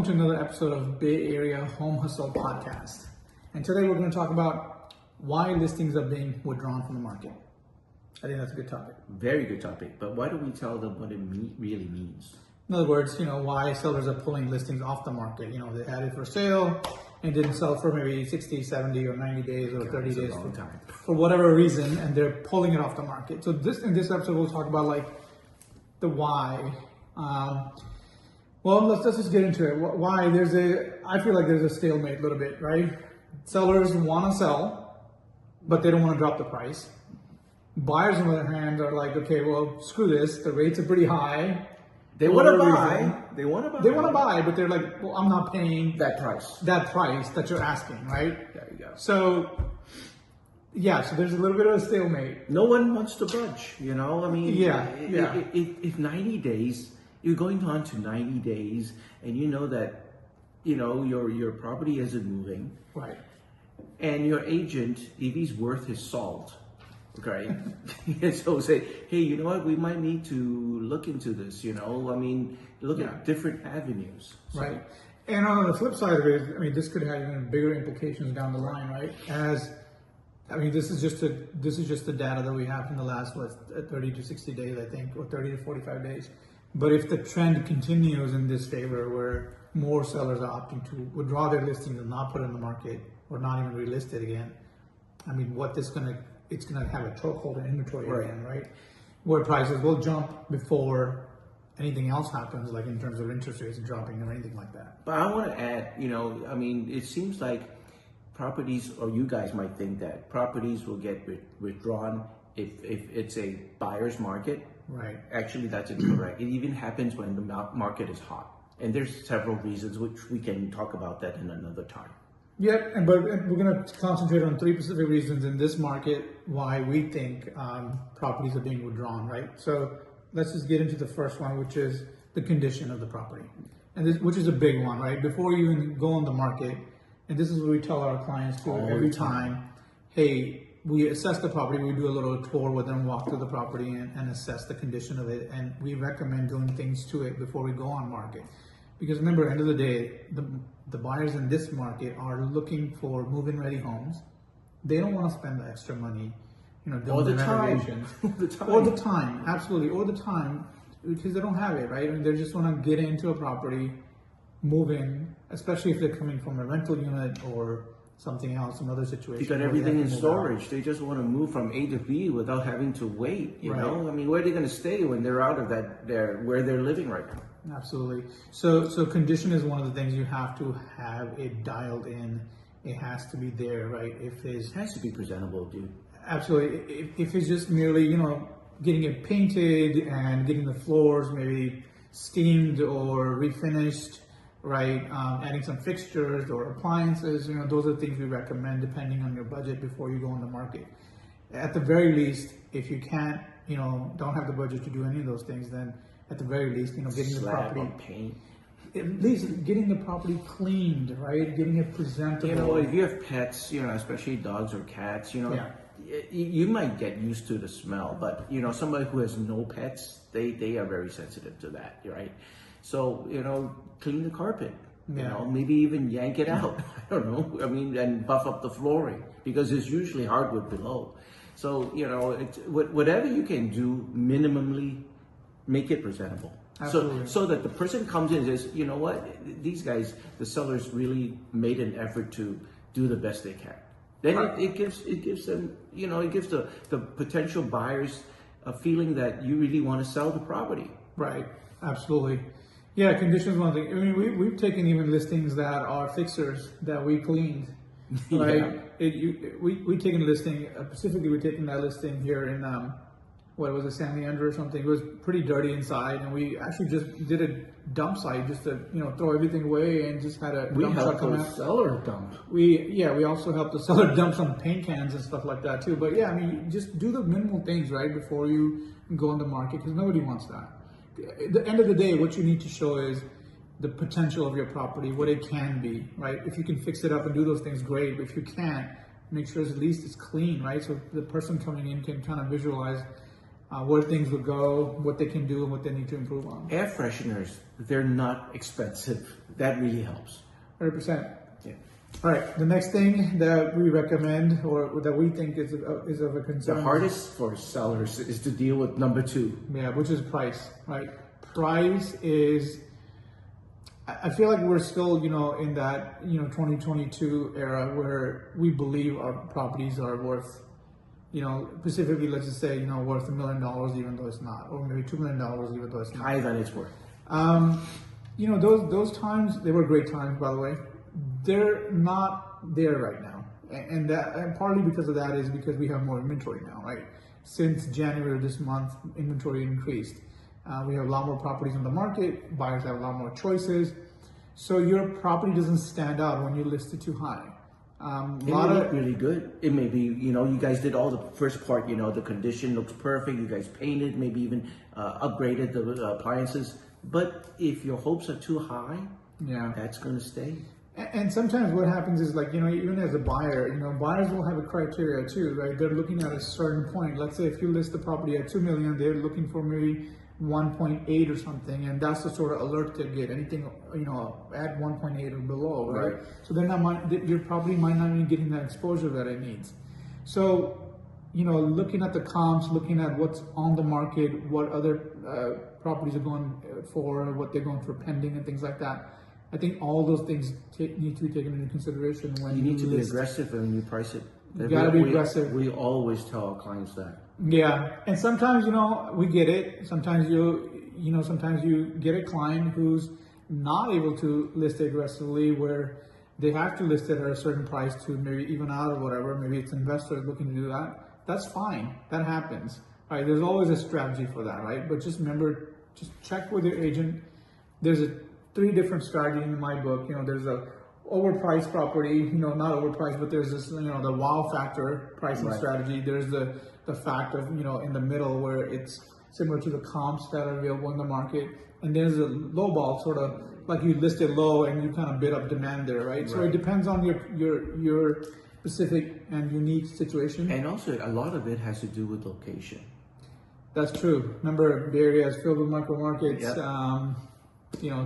welcome to another episode of Bay Area Home Hustle Podcast. And today we're going to talk about why listings are being withdrawn from the market. I think that's a good topic. Very good topic, but why don't we tell them what it really means? In other words, why sellers are pulling listings off the market. They had it for sale and didn't sell for maybe 60, 70, or 90 days or 30 days for whatever reason, and they're pulling it off the market. So in this episode, we'll talk about the why. Well, let's just get into it. Why? I feel like there's a stalemate a little bit, right? Sellers want to sell, but they don't want to drop the price. Buyers, on the other hand, are like, okay, well, screw this. The rates are pretty high. They want to buy. They want to buy, but they're like, well, I'm not paying that price that you're asking, right? There you go. So there's a little bit of a stalemate. No one wants to budge, I mean, if 90 days, you're going on to 90 days, and you know that, your property isn't moving. Right. And your agent, if he's worth his salt, okay, so say, hey, you know what, we might need to look into this, look at different avenues. So. Right. And on the flip side of it, this could have even bigger implications down the line, right? This is just the data that we have from the last 30 to 60 days, I think, or 30 to 45 days. But if the trend continues in this favor, where more sellers are opting to withdraw their listings and not put it in the market, or not even relist it again, it's gonna have a chokehold in inventory again, right? Where prices will jump before anything else happens, like in terms of interest rates dropping or anything like that. But I want to add, it seems like properties, or you guys might think that properties will get withdrawn if it's a buyer's market. Right. Actually, that's incorrect. It even happens when the market is hot. And there's several reasons, which we can talk about that in another time. Yeah, but we're going to concentrate on three specific reasons in this market why we think properties are being withdrawn, right? So let's just get into the first one, which is the condition of the property, which is a big one, right? Before you even go on the market, and this is what we tell our clients too every time, hey, we assess the property, we do a little tour with them, walk through the property and assess the condition of it, and we recommend doing things to it before we go on market. Because remember, at the end of the day, the buyers in this market are looking for move-in ready homes. They don't want to spend the extra money, doing the renovations. Or the time, absolutely, or the time, because they don't have it, right? They just want to get into a property, move in, especially if they're coming from a rental unit or something else, some other situation. You got everything in storage. They just want to move from A to B without having to wait, you know? Where are they going to stay when they're out of where they're living right now? Absolutely. So condition is one of the things you have to have it dialed in. It has to be there, right? It has to be presentable, dude. Absolutely. If it's just merely, getting it painted and getting the floors maybe steamed or refinished, right? Adding some fixtures or appliances, those are things we recommend depending on your budget before you go on the market. At the very least, if you can't, don't have the budget to do any of those things, then at the very least, getting the property paint. At least getting the property cleaned, right? Getting it presentable. If you have pets, especially dogs or cats, you might get used to the smell, but somebody who has no pets, they are very sensitive to that, right? So, clean the carpet, maybe even yank it out. I don't know. And buff up the flooring because it's usually hardwood below. So, it's whatever you can do minimally, make it presentable. Absolutely. So that the person comes in and says, you know what, these guys, the sellers really made an effort to do the best they can. Then it gives them, it gives the potential buyers a feeling that you really want to sell the property. Right. Absolutely. Yeah, conditions one thing. We've taken even listings that are fixers that we cleaned, right? We taken a listing, specifically we taken that listing here in, San Leandro or something. It was pretty dirty inside, and we actually just did a dump site just to, throw everything away and just had a dump truck come out. Seller dump. We also helped the seller dump some paint cans and stuff like that too. But yeah, just do the minimal things, right, before you go on the market, because nobody wants that. At the end of the day, what you need to show is the potential of your property, what it can be, right? If you can fix it up and do those things, great. But if you can't, make sure at least it's clean, right? So the person coming in can kind of visualize where things would go, what they can do, and what they need to improve on. Air fresheners, they're not expensive. That really helps. 100%. Yeah. All right, the next thing that we recommend or that we think is of a concern. The hardest for sellers is to deal with number 2. Yeah, which is price, right? Price is, I feel like we're still, in that, 2022 era where we believe our properties are worth, specifically, let's just say, worth $1 million, even though it's not, or maybe $2 million, even though it's not. Higher than it's worth. Those times, they were great times, by the way. They're not there right now. And partly because of that is because we have more inventory now, right? Since January of this month, inventory increased. We have a lot more properties on the market. Buyers have a lot more choices. So your property doesn't stand out when you list it too high. It may look really good. It may be, you guys did all the first part, the condition looks perfect. You guys painted, maybe even upgraded the appliances. But if your hopes are too high, that's going to stay. And sometimes what happens is even as a buyer, buyers will have a criteria too, right? They're looking at a certain point. Let's say if you list the property at $2 million, they're looking for maybe 1.8 or something, and that's the sort of alert they get. Anything at 1.8 or below, right? So they're not your property might not be getting that exposure that it needs. So looking at the comps, looking at what's on the market, what other properties are going for, what they're going for pending, and things like that. I think all those things need to be taken into consideration when you need to be aggressive when you price it. You gotta be aggressive. We always tell our clients that. Yeah, and sometimes we get it. Sometimes sometimes you get a client who's not able to list it aggressively, where they have to list it at a certain price to maybe even out or whatever. Maybe it's investors looking to do that. That's fine. That happens. Right? There's always a strategy for that, right? But just remember, just check with your agent. There's 3 different strategies in my book. There's a overpriced property, not overpriced, but there's this, the wow factor pricing strategy. There's the fact of, in the middle where it's similar to the comps that are available in the market. And there's a low ball, sort of like you listed low and you kind of bid up demand there, right? So it depends on your specific and unique situation. And also a lot of it has to do with location. That's true. Remember, Bay Area is filled with micro markets.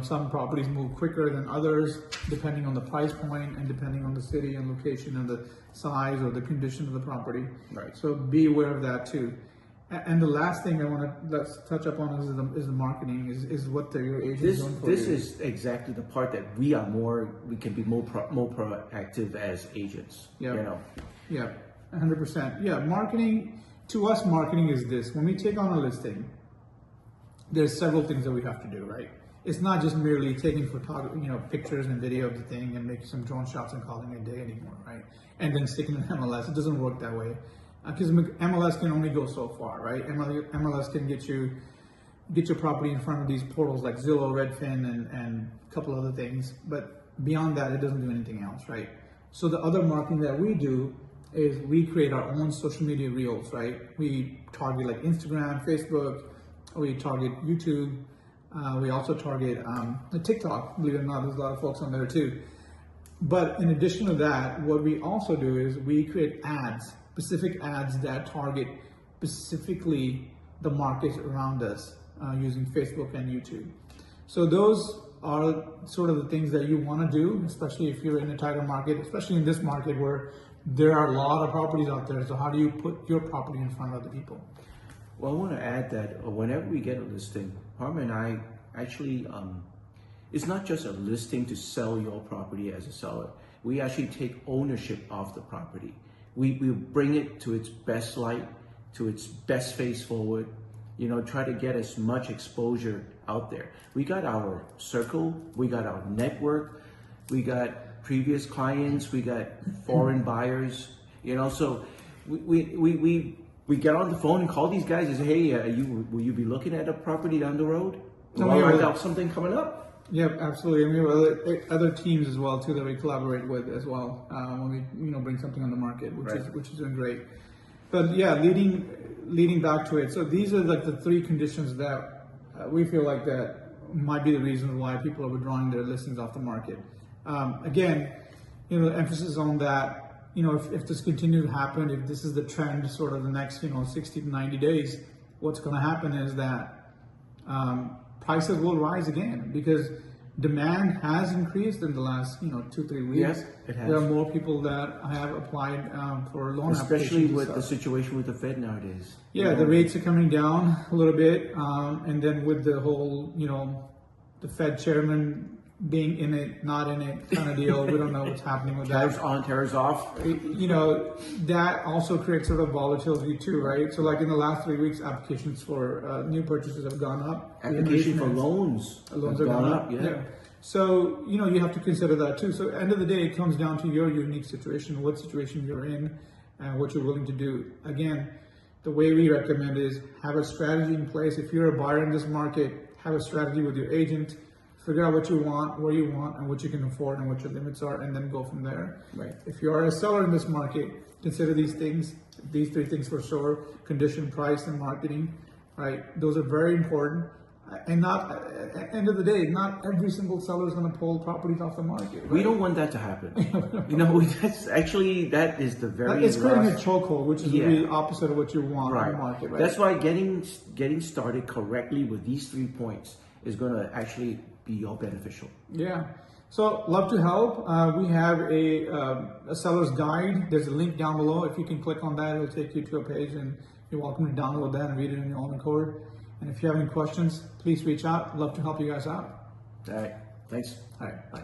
Some properties move quicker than others, depending on the price point and depending on the city and location and the size or the condition of the property. Right. So be aware of that too. And the last thing I want to let's touch up on is the marketing, is what your agent's doing for you. This is exactly the part that we can be more proactive as agents. Yeah. Yeah, 100%. Yeah, marketing, to us, marketing is this. When we take on a listing, there's several things that we have to do, right? It's not just merely taking pictures and video of the thing and making some drone shots and calling it a day anymore, right? And then sticking in MLS. It doesn't work that way. Because MLS can only go so far, right? MLS can get your property in front of these portals like Zillow, Redfin, and a couple other things. But beyond that, it doesn't do anything else, right? So the other marketing that we do is we create our own social media reels, right? We target like Instagram, Facebook, we target YouTube. We also target TikTok, believe it or not, there's a lot of folks on there too. But in addition to that, what we also do is we create ads, specific ads that target specifically the markets around us using Facebook and YouTube. So those are sort of the things that you want to do, especially if you're in a tighter market, especially in this market where there are a lot of properties out there. So how do you put your property in front of other people? Well, I want to add that whenever we get a listing, Parma and I actually, it's not just a listing to sell your property as a seller. We actually take ownership of the property. We bring it to its best light, to its best face forward, try to get as much exposure out there. We got our circle, we got our network, we got previous clients, we got foreign buyers, so we get on the phone and call these guys and say, hey, will you be looking at a property down the road? Well, I got something coming up. Yeah, absolutely. And we have other teams as well too that we collaborate with as well when we bring something on the market, which is doing great. But yeah, leading back to it. So these are like the 3 conditions that we feel like that might be the reason why people are withdrawing their listings off the market. Again, the emphasis on that. If this continues to happen, if this is the trend, sort of the next 60 to 90 days, what's going to happen is that prices will rise again because demand has increased in the last 2-3 weeks. Yes, it has. There are more people that have applied for loan especially applications. with the situation with the Fed nowadays. Yeah, the rates are coming down a little bit, and then with the whole the Fed chairman being in it, not in it kind of deal. We don't know what's happening with Tariffs that. on, tariffs off. That also creates sort of volatility too, right? So like in the last 3 weeks, applications for new purchases have gone up. Application for loans Loans have have gone up. Yeah. So, you have to consider that too. So at the end of the day, it comes down to your unique situation, what situation you're in, and what you're willing to do. Again, the way we recommend is have a strategy in place. If you're a buyer in this market, have a strategy with your agent. Figure out what you want, where you want, and what you can afford, and what your limits are, and then go from there. Right. If you are a seller in this market, consider these things, these 3 things for sure: condition, price, and marketing. Right? Those are very important. And not at the end of the day, not every single seller is going to pull properties off the market. Right? We don't want that to happen. That is the very. It's creating a chokehold, which is Yeah. really opposite of what you want Right. in the market. Right? That's why getting started correctly with these 3 points is going to actually be all beneficial. Yeah. So love to help. We have a seller's guide. There's a link down below. If you can click on that, it'll take you to a page, and you're welcome to download that and read it in your own accord. And if you have any questions, please reach out. Love to help you guys out. All right. Thanks. All right. Bye.